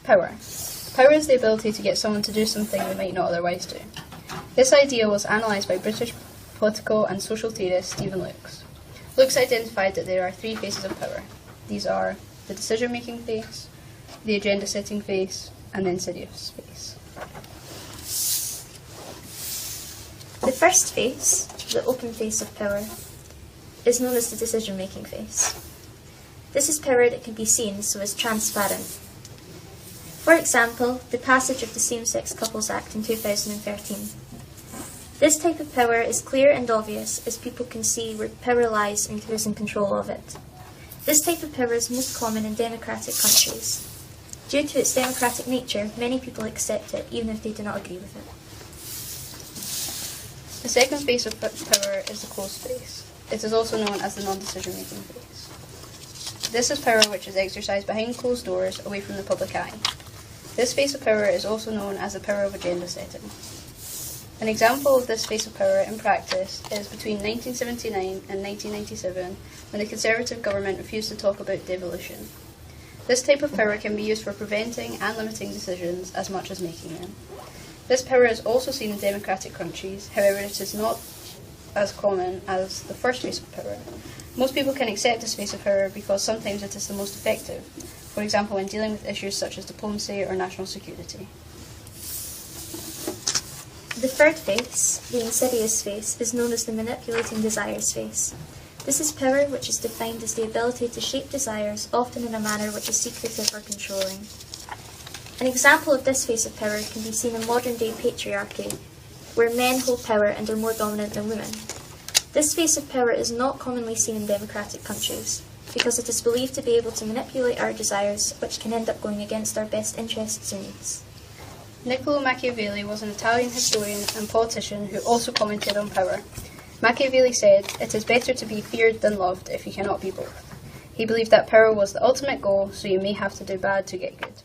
Power. Power is the ability to get someone to do something they might not otherwise do. This idea was analysed by British political and social theorist Stephen Lukes. Lukes identified that there are three phases of power. These are the decision-making phase, the agenda-setting phase, and the insidious phase. The first phase, the open phase of power, is known as the decision-making phase. This is power that can be seen, so is transparent. For example, the passage of the Same-Sex Couples Act in 2013. This type of power is clear and obvious, as people can see where power lies and who is in control of it. This type of power is most common in democratic countries. Due to its democratic nature, many people accept it, even if they do not agree with it. The second phase of power is the closed phase. It is also known as the non-decision-making phase. This is power which is exercised behind closed doors, away from the public eye. This phase of power is also known as the power of agenda setting. An example of this phase of power in practice is between 1979 and 1997, when the Conservative government refused to talk about devolution. This type of power can be used for preventing and limiting decisions as much as making them. This power is also seen in democratic countries, however it is not as common as the first phase of power. Most people can accept this phase of power because sometimes it is the most effective, for example when dealing with issues such as diplomacy or national security. The third phase, the insidious phase, is known as the manipulating desires phase. This is power which is defined as the ability to shape desires, often in a manner which is secretive or controlling. An example of this phase of power can be seen in modern-day patriarchy, where men hold power and are more dominant than women. This phase of power is not commonly seen in democratic countries, because it is believed to be able to manipulate our desires, which can end up going against our best interests and needs. Niccolò Machiavelli was an Italian historian and politician who also commented on power. Machiavelli said, "It is better to be feared than loved if you cannot be both." He believed that power was the ultimate goal, so you may have to do bad to get good.